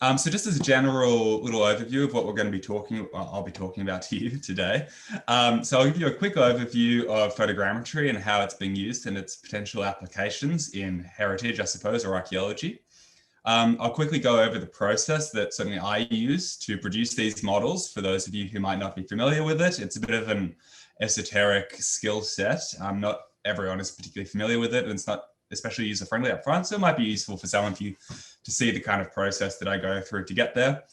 So just as a general little overview of what we're going to be I'll be talking about to you today. So I'll give you a quick overview of photogrammetry and how it's being used and its potential applications in heritage, I suppose, or archaeology. I'll quickly go over the process that certainly I use to produce these models for those of you who might not be familiar with it. It's a bit of an esoteric skill set. Not everyone is particularly familiar with it, and it's not especially user-friendly up front, so it might be useful for some of you to see the kind of process that I go through to get there.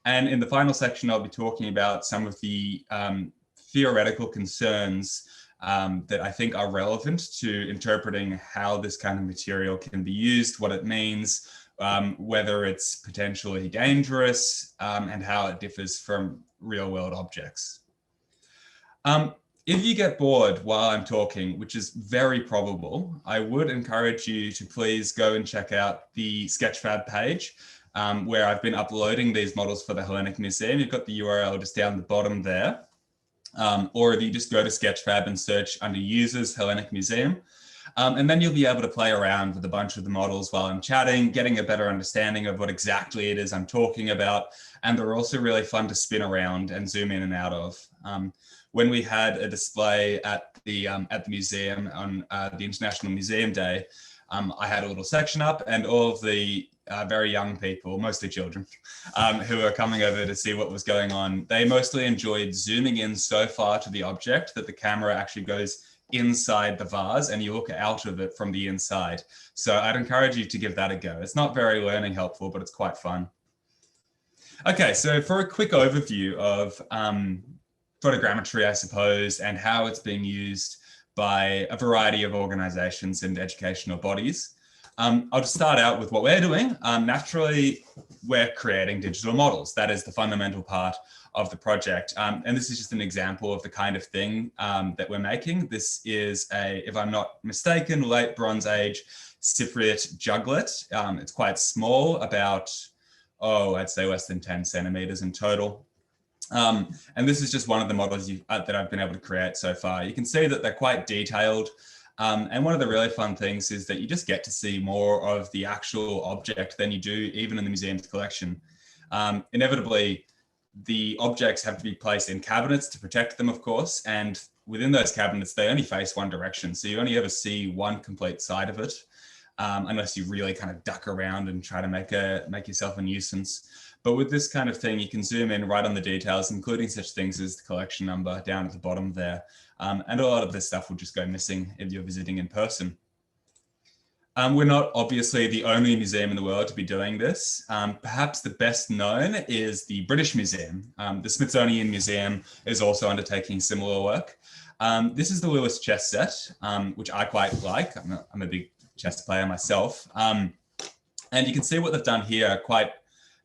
And in the final section, I'll be talking about some of the theoretical concerns that I think are relevant to interpreting how this kind of material can be used, what it means, whether it's potentially dangerous, and how it differs from real-world objects. If you get bored while I'm talking, which is very probable, I would encourage you to please go and check out the Sketchfab page, where I've been uploading these models for the Hellenic Museum. You've got the URL just down the bottom there. Or if you just go to Sketchfab and search under Users Hellenic Museum, and then you'll be able to play around with a bunch of the models while I'm chatting, getting a better understanding of what exactly it is I'm talking about. And they're also really fun to spin around and zoom in and out of. When we had a display at the museum on the International Museum Day, I had a little section up, and all of the very young people, mostly children, who were coming over to see what was going on, they mostly enjoyed zooming in so far to the object that the camera actually goes inside the vase and you look out of it from the inside. So I'd encourage you to give that a go. It's not very learning helpful, but it's quite fun. Okay, so for a quick overview of photogrammetry, I suppose, and how it's being used by a variety of organizations and educational bodies. I'll just start out with what we're doing. Naturally, we're creating digital models. That is the fundamental part of the project. And this is just an example of the kind of thing that we're making. This is if I'm not mistaken, late Bronze Age Cypriot juglet. It's quite small, about, I'd say less than 10 centimeters in total. And this is just one of the models that I've been able to create so far. You can see that they're quite detailed. And one of the really fun things is that you just get to see more of the actual object than you do even in the museum's collection. Inevitably, the objects have to be placed in cabinets to protect them, of course. And within those cabinets, they only face one direction. So you only ever see one complete side of it, unless you really kind of duck around and try to make yourself a nuisance. But with this kind of thing, you can zoom in right on the details, including such things as the collection number down at the bottom there. And a lot of this stuff will just go missing if you're visiting in person. We're not obviously the only museum in the world to be doing this. Perhaps the best known is the British Museum. The Smithsonian Museum is also undertaking similar work. This is the Lewis chess set, which I quite like. I'm a big chess player myself. And you can see what they've done here quite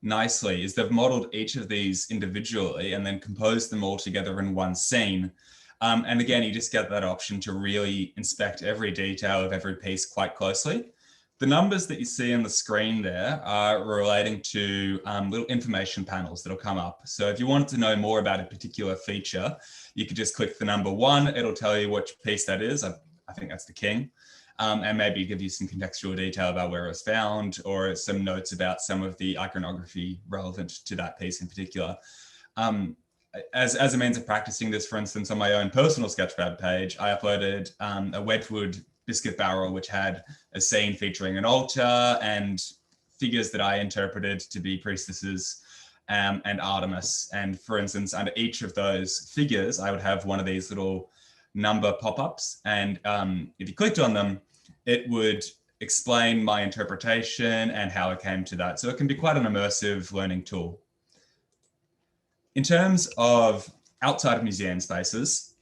nicely is they've modeled each of these individually and then composed them all together in one scene. And again, you just get that option to really inspect every detail of every piece quite closely. The numbers that you see on the screen there are relating to little information panels that'll come up. So if you wanted to know more about a particular feature, you could just click the number 1. It'll tell you which piece that is. I think that's the king. And maybe give you some contextual detail about where it was found or some notes about some of the iconography relevant to that piece in particular. As a means of practicing this, for instance, on my own personal Sketchfab page, I uploaded a Wedgwood biscuit barrel, which had a scene featuring an altar and figures that I interpreted to be priestesses and Artemis. And for instance, under each of those figures, I would have one of these little number pop-ups. And if you clicked on them, it would explain my interpretation and how I came to that. So it can be quite an immersive learning tool. In terms of outside of museum spaces,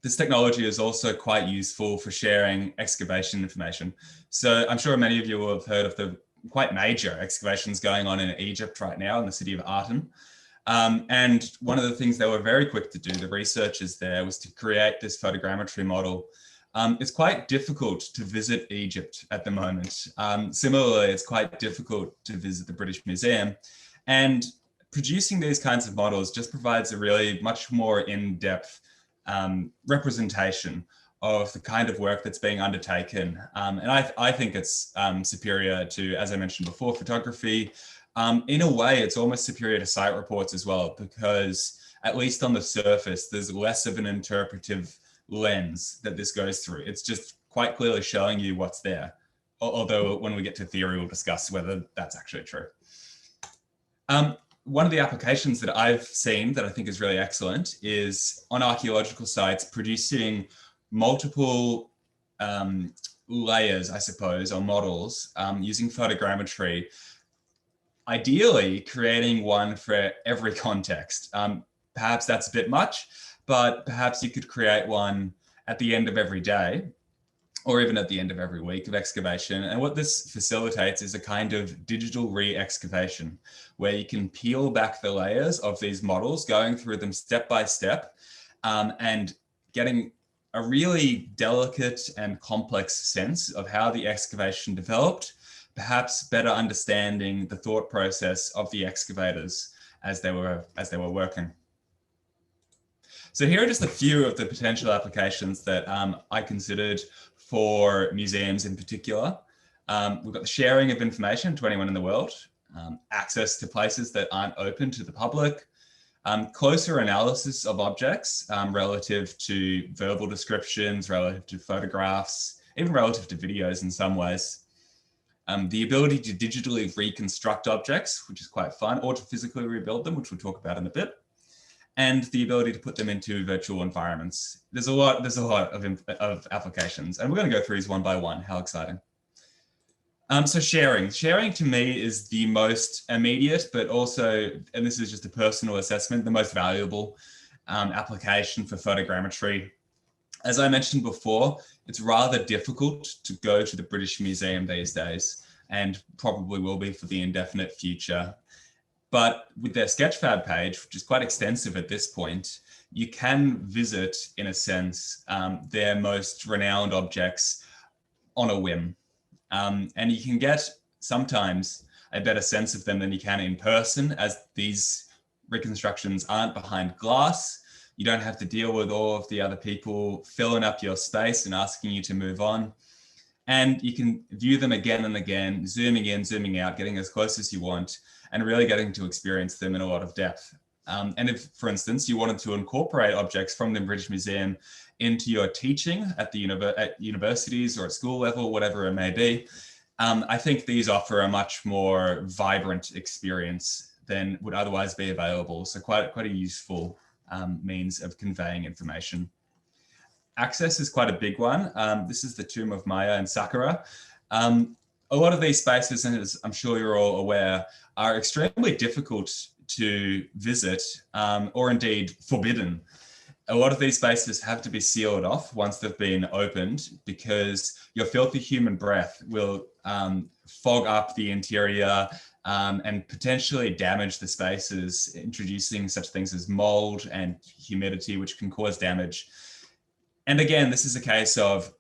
this technology is also quite useful for sharing excavation information. So I'm sure many of you will have heard of the quite major excavations going on in Egypt right now in the city of Aten. And one of the things they were very quick to do, the researchers there, was to create this photogrammetry model. It's quite difficult to visit Egypt at the moment. Similarly, it's quite difficult to visit the British Museum. And producing these kinds of models just provides a really much more in-depth representation of the kind of work that's being undertaken. And I think it's superior to, as I mentioned before, photography. In a way, it's almost superior to site reports as well, because at least on the surface, there's less of an interpretive lens that this goes through. It's just quite clearly showing you what's there. Although when we get to theory, we'll discuss whether that's actually true. One of the applications that I've seen that I think is really excellent is on archaeological sites producing multiple layers, I suppose, or models using photogrammetry, ideally creating one for every context. Perhaps that's a bit much, but perhaps you could create one at the end of every day, or even at the end of every week of excavation. And what this facilitates is a kind of digital re-excavation, where you can peel back the layers of these models, going through them step by step, and getting a really delicate and complex sense of how the excavation developed, perhaps better understanding the thought process of the excavators as they were working. So here are just a few of the potential applications that I considered for museums in particular. We've got the sharing of information to anyone in the world, access to places that aren't open to the public, closer analysis of objects relative to verbal descriptions, relative to photographs, even relative to videos in some ways. The ability to digitally reconstruct objects, which is quite fun, or to physically rebuild them, which we'll talk about in a bit. And the ability to put them into virtual environments. There's a lot of applications, and we're going to go through these one by one. How exciting. So sharing to me is the most immediate, but also, and this is just a personal assessment, the most valuable application for photogrammetry. As I mentioned before, it's rather difficult to go to the British Museum these days, and probably will be for the indefinite future. But with their Sketchfab page, which is quite extensive at this point, you can visit, in a sense, their most renowned objects on a whim. And you can get sometimes a better sense of them than you can in person, as these reconstructions aren't behind glass. You don't have to deal with all of the other people filling up your space and asking you to move on. And you can view them again and again, zooming in, zooming out, getting as close as you want, and really getting to experience them in a lot of depth. And if, for instance, you wanted to incorporate objects from the British Museum into your teaching at universities or at school level, whatever it may be, I think these offer a much more vibrant experience than would otherwise be available. So quite a useful means of conveying information. Access is quite a big one. This is the tomb of Maya and Sakura. A lot of these spaces, and as I'm sure you're all aware, are extremely difficult to visit or indeed forbidden. A lot of these spaces have to be sealed off once they've been opened, because your filthy human breath will fog up the interior and potentially damage the spaces, introducing such things as mold and humidity, which can cause damage. And again, this is a case of,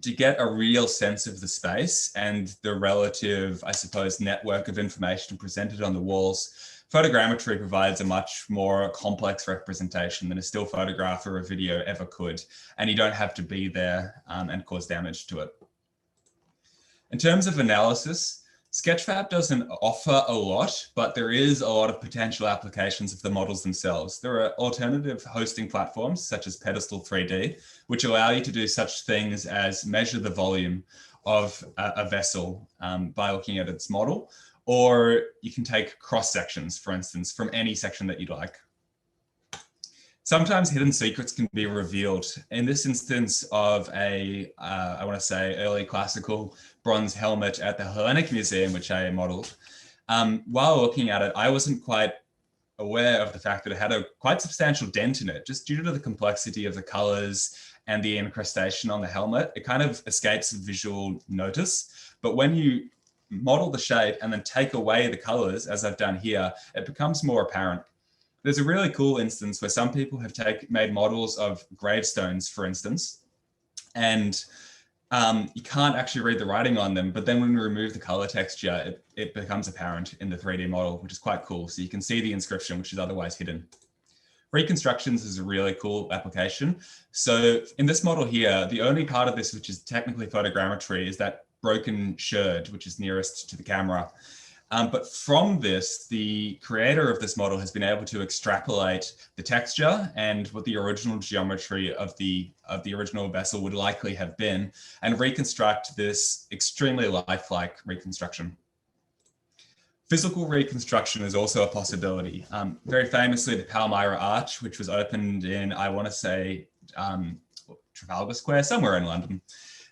to get a real sense of the space and the relative, I suppose, network of information presented on the walls, photogrammetry provides a much more complex representation than a still photograph or a video ever could. And you don't have to be there and cause damage to it. In terms of analysis, Sketchfab doesn't offer a lot, but there is a lot of potential applications of the models themselves. There are alternative hosting platforms such as Pedestal 3D, which allow you to do such things as measure the volume of a vessel by looking at its model, or you can take cross sections, for instance, from any section that you'd like. Sometimes hidden secrets can be revealed. In this instance of a, I want to say, early classical bronze helmet at the Hellenic Museum, which I modeled, while looking at it, I wasn't quite aware of the fact that it had a quite substantial dent in it, just due to the complexity of the colors and the incrustation on the helmet. It kind of escapes visual notice, but when you model the shape and then take away the colors, as I've done here, it becomes more apparent. There's a really cool instance where some people have made models of gravestones, for instance, and you can't actually read the writing on them, but then when we remove the color texture, it becomes apparent in the 3D model, which is quite cool. So you can see the inscription, which is otherwise hidden. Reconstructions is a really cool application. So in this model here, the only part of this which is technically photogrammetry is that broken sherd, which is nearest to the camera. But from this, the creator of this model has been able to extrapolate the texture and what the original geometry of the original vessel would likely have been, and reconstruct this extremely lifelike reconstruction. Physical reconstruction is also a possibility. Very famously, the Palmyra Arch, which was opened in, I want to say, Trafalgar Square, somewhere in London.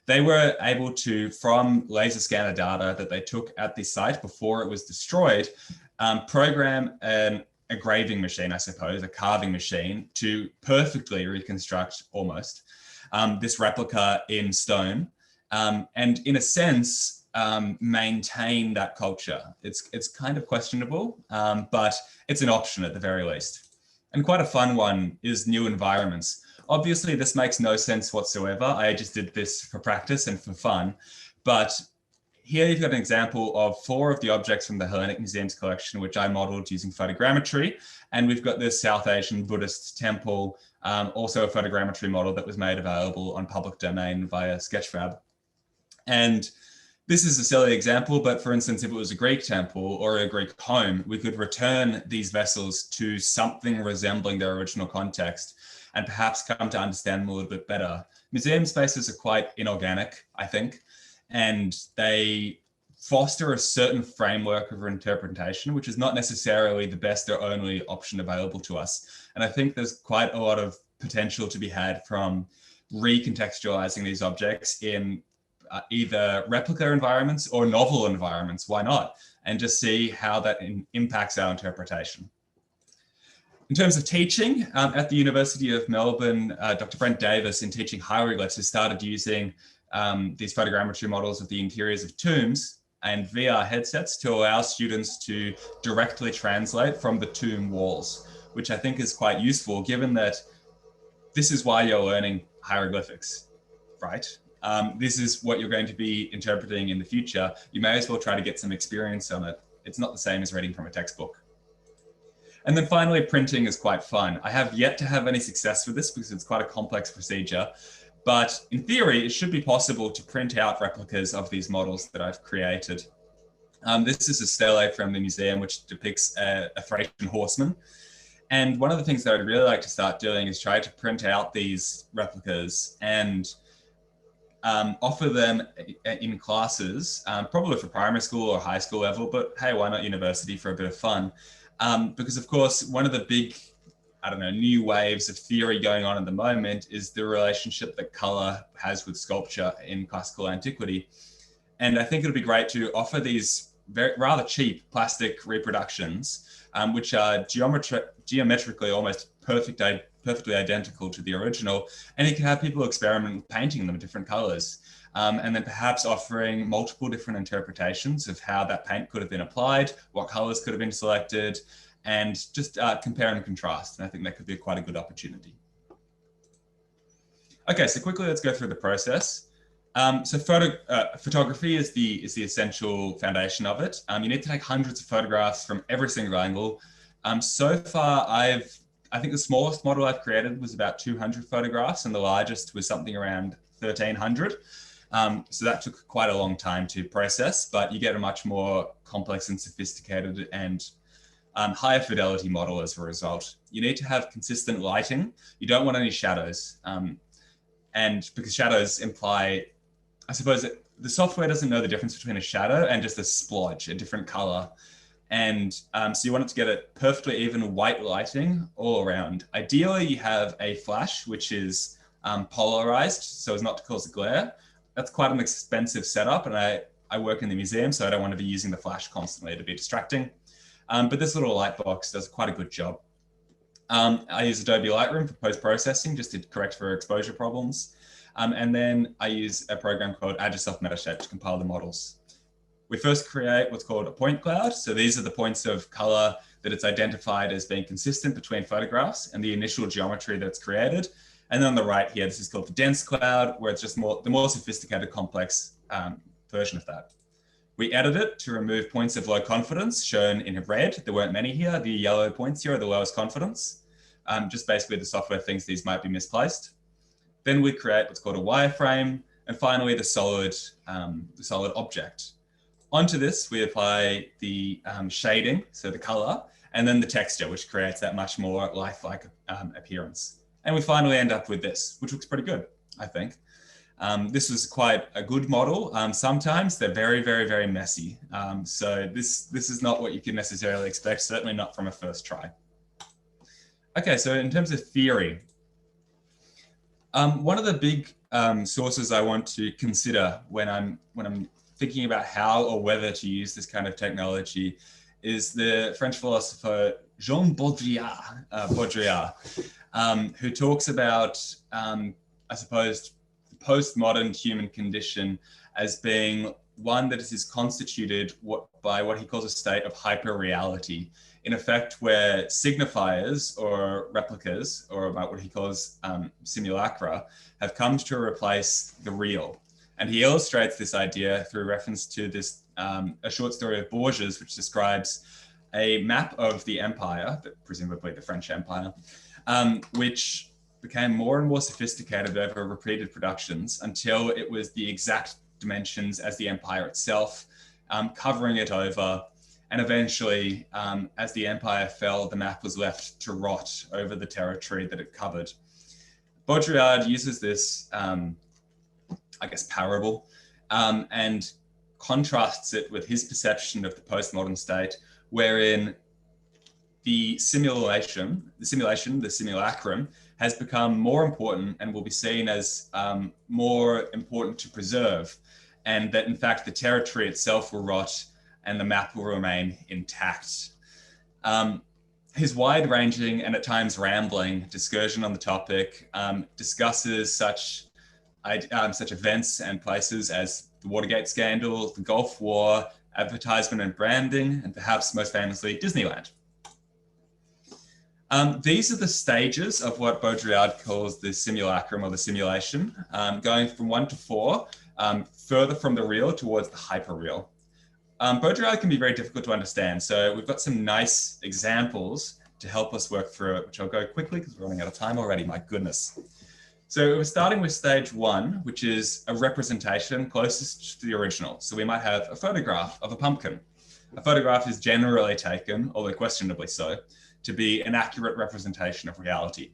They were able to, from laser scanner data that they took at the site before it was destroyed, program an engraving machine, I suppose, a carving machine, to perfectly reconstruct almost this replica in stone. And in a sense, maintain that culture. It's kind of questionable, but it's an option at the very least. And quite a fun one is new environments. Obviously, this makes no sense whatsoever. I just did this for practice and for fun. But here you've got an example of 4 of the objects from the Hellenic Museum's collection, which I modeled using photogrammetry. And we've got this South Asian Buddhist temple, also a photogrammetry model that was made available on public domain via Sketchfab. And this is a silly example, but for instance, if it was a Greek temple or a Greek home, we could return these vessels to something resembling their original context and perhaps come to understand them a little bit better. Museum spaces are quite inorganic, I think, and they foster a certain framework of interpretation, which is not necessarily the best or only option available to us. And I think there's quite a lot of potential to be had from recontextualizing these objects in either replica environments or novel environments, why not? And just see how that impacts our interpretation. In terms of teaching, at the University of Melbourne, Dr. Brent Davis, in teaching hieroglyphs, has started using these photogrammetry models of the interiors of tombs and VR headsets to allow students to directly translate from the tomb walls, which I think is quite useful, given that this is why you're learning hieroglyphics, right? This is what you're going to be interpreting in the future. You may as well try to get some experience on it. It's not the same as reading from a textbook. And then finally, printing is quite fun. I have yet to have any success with this because it's quite a complex procedure, but in theory, it should be possible to print out replicas of these models that I've created. This is a stele from the museum, which depicts a Thracian horseman. And one of the things that I'd really like to start doing is try to print out these replicas and offer them in classes, probably for primary school or high school level, but hey, why not university for a bit of fun? Because of course, one of the big, new waves of theory going on at the moment is the relationship that color has with sculpture in classical antiquity. And I think it'd be great to offer these rather cheap plastic reproductions, which are geometrically almost perfectly identical to the original. And you can have people experiment with painting them in different colors. And then perhaps offering multiple different interpretations of how that paint could have been applied, what colors could have been selected, and just compare and contrast. And I think that could be quite a good opportunity. Okay, so quickly, let's go through the process. Photography is the essential foundation of it. You need to take hundreds of photographs from every single angle. So far, I think the smallest model I've created was about 200 photographs, and the largest was something around 1,300. So that took quite a long time to process, but you get a much more complex and sophisticated and higher fidelity model as a result. You need to have consistent lighting. You don't want any shadows. And because shadows imply, I suppose that the software doesn't know the difference between a shadow and just a splodge, a different color. And so you want it to get a perfectly even white lighting all around. Ideally, you have a flash, which is polarized so as not to cause a glare. That's quite an expensive setup, and I work in the museum, so I don't want to be using the flash constantly to be distracting. But this little light box does quite a good job. I use Adobe Lightroom for post-processing just to correct for exposure problems. And then I use a program called Add Yourself Metashape to compile the models. We first create what's called a point cloud. So these are the points of color that it's identified as being consistent between photographs and the initial geometry that's created. And then on the right here, this is called the dense cloud, where it's just the more sophisticated, complex version of that. We edit it to remove points of low confidence shown in red. There weren't many here. The yellow points here are the lowest confidence. Just basically the software thinks these might be misplaced. Then we create what's called a wireframe, and finally the solid object. Onto this, we apply the shading, so the color, and then the texture, which creates that much more lifelike appearance. And we finally end up with this, which looks pretty good, I think. This was quite a good model. Sometimes they're very, very, very messy. So this is not what you can necessarily expect, certainly not from a first try. Okay, so in terms of theory, one of the big sources I want to consider when I'm thinking about how or whether to use this kind of technology is the French philosopher Jean Baudrillard, who talks about, I suppose, the postmodern human condition as being one that is constituted by what he calls a state of hyperreality, in effect where signifiers or replicas, or about what he calls simulacra, have come to replace the real. And he illustrates this idea through reference to this, a short story of Borges, which describes a map of the empire, presumably the French Empire, which became more and more sophisticated over repeated productions until it was the exact dimensions as the empire itself, covering it over. And eventually, as the empire fell, the map was left to rot over the territory that it covered. Baudrillard uses this, I guess, parable, and contrasts it with his perception of the postmodern state, wherein the simulacrum, has become more important and will be seen as more important to preserve, and that in fact the territory itself will rot and the map will remain intact. His wide-ranging and at times rambling discussion on the topic discusses such events and places as the Watergate scandal, the Gulf War, advertisement and branding, and perhaps most famously, Disneyland. These are the stages of what Baudrillard calls the simulacrum or the simulation, going from 1 to 4, further from the real towards the hyperreal. Baudrillard can be very difficult to understand, so we've got some nice examples to help us work through it, which I'll go quickly because we're running out of time already, my goodness. So we're starting with stage 1, which is a representation closest to the original. So we might have a photograph of a pumpkin. A photograph is generally taken, although questionably so, to be an accurate representation of reality.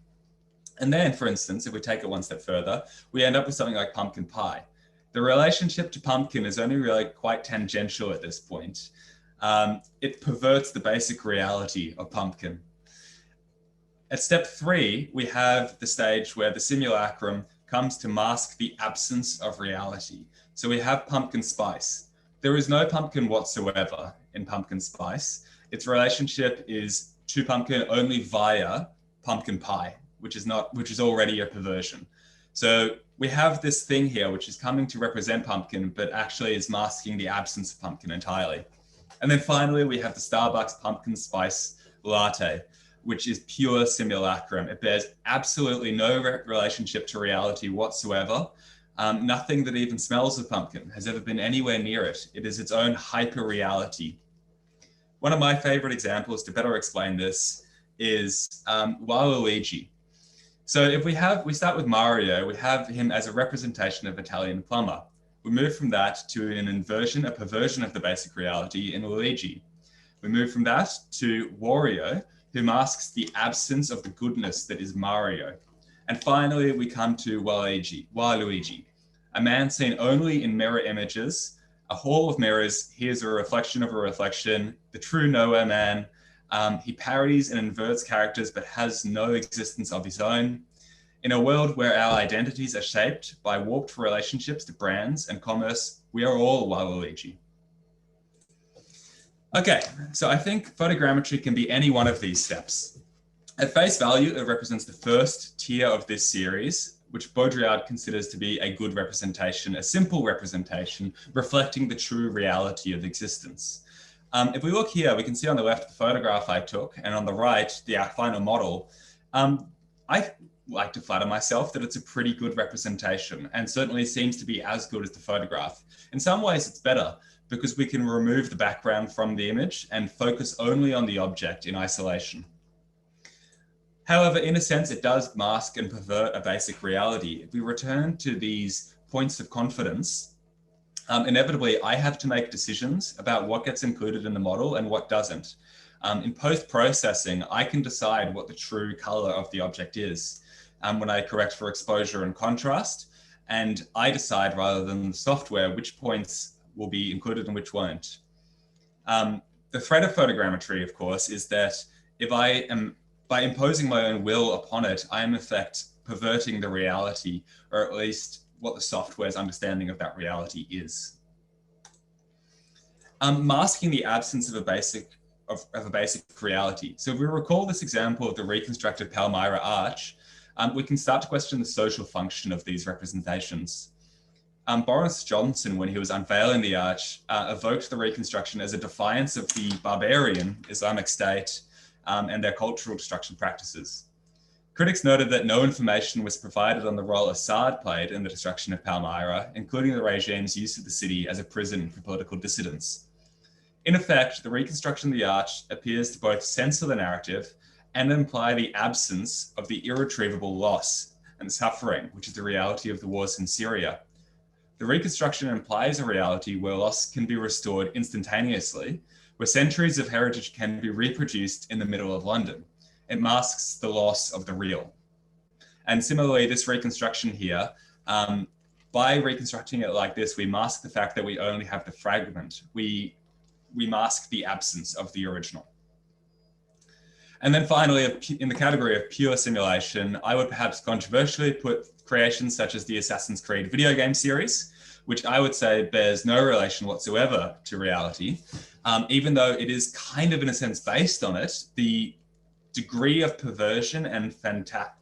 And then, for instance, if we take it one step further, we end up with something like pumpkin pie. The relationship to pumpkin is only really quite tangential at this point. It perverts the basic reality of pumpkin. At step 3, we have the stage where the simulacrum comes to mask the absence of reality. So we have pumpkin spice. There is no pumpkin whatsoever in pumpkin spice. Its relationship is to pumpkin only via pumpkin pie, which is already a perversion. So we have this thing here, which is coming to represent pumpkin, but actually is masking the absence of pumpkin entirely. And then finally, we have the Starbucks pumpkin spice latte, which is pure simulacrum. It bears absolutely no relationship to reality whatsoever. Nothing that even smells of pumpkin has ever been anywhere near it. It is its own hyper reality. One of my favorite examples to better explain this is Waluigi. So if we start with Mario, we have him as a representation of Italian plumber. We move from that to an inversion, a perversion of the basic reality in Luigi. We move from that to Wario, who masks the absence of the goodness that is Mario. And finally, we come to Waluigi, a man seen only in mirror images, a hall of mirrors. Here's a reflection of a reflection, the true nowhere man. He parodies and inverts characters, but has no existence of his own. In a world where our identities are shaped by warped relationships to brands and commerce, we are all Waluigi. Okay, so I think photogrammetry can be any one of these steps. At face value, it represents the first tier of this series, which Baudrillard considers to be a good representation, a simple representation, reflecting the true reality of existence. If we look here, we can see on the left the photograph I took, and on the right, the final model. I like to flatter myself that it's a pretty good representation, and certainly seems to be as good as the photograph. In some ways, it's better, because we can remove the background from the image and focus only on the object in isolation. However, in a sense, it does mask and pervert a basic reality. If we return to these points of confidence, inevitably I have to make decisions about what gets included in the model and what doesn't. In post-processing, I can decide what the true color of the object is when I correct for exposure and contrast, and I decide rather than the software which points will be included and which won't. The threat of photogrammetry, of course, is that if I am, by imposing my own will upon it, I am in effect perverting the reality, or at least what the software's understanding of that reality is. Masking the absence of a basic reality. So if we recall this example of the reconstructed Palmyra Arch, we can start to question the social function of these representations. Boris Johnson, when he was unveiling the arch, evoked the reconstruction as a defiance of the barbarian Islamic State and their cultural destruction practices. Critics noted that no information was provided on the role Assad played in the destruction of Palmyra, including the regime's use of the city as a prison for political dissidents. In effect, the reconstruction of the arch appears to both censor the narrative and imply the absence of the irretrievable loss and suffering, which is the reality of the wars in Syria. The reconstruction implies a reality where loss can be restored instantaneously, where centuries of heritage can be reproduced in the middle of London. It masks the loss of the real. And similarly, this reconstruction here, by reconstructing it like this, we mask the fact that we only have the fragment. We mask the absence of the original. And then finally, in the category of pure simulation, I would perhaps controversially put creations such as the Assassin's Creed video game series, which I would say bears no relation whatsoever to reality. Even though it is kind of, in a sense, based on it, the degree of perversion and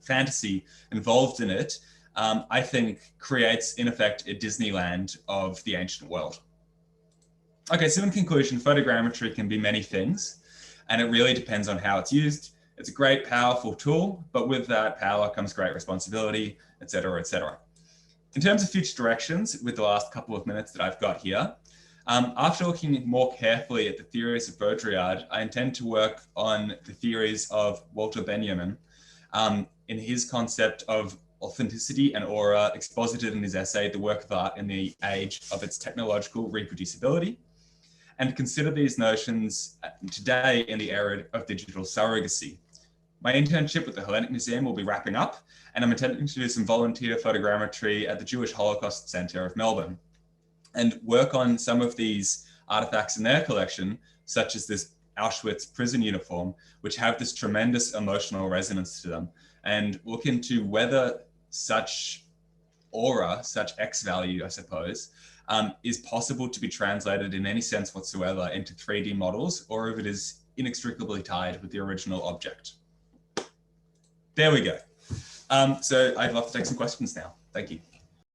fantasy involved in it, I think creates, in effect, a Disneyland of the ancient world. Okay, so in conclusion, photogrammetry can be many things, and it really depends on how it's used. It's a great, powerful tool, but with that power comes great responsibility, et cetera, et cetera. In terms of future directions, with the last couple of minutes that I've got here, after looking more carefully at the theories of Baudrillard, I intend to work on the theories of Walter Benjamin in his concept of authenticity and aura exposited in his essay, The Work of Art in the Age of its Technological Reproducibility, and consider these notions today in the era of digital surrogacy. My internship with the Hellenic Museum will be wrapping up, and I'm intending to do some volunteer photogrammetry at the Jewish Holocaust Centre of Melbourne and work on some of these artifacts in their collection, such as this Auschwitz prison uniform, which have this tremendous emotional resonance to them, and look into whether such aura, such X value, I suppose, is possible to be translated in any sense whatsoever into 3D models, or if it is inextricably tied with the original object. There we go. So I'd love to take some questions now. Thank you.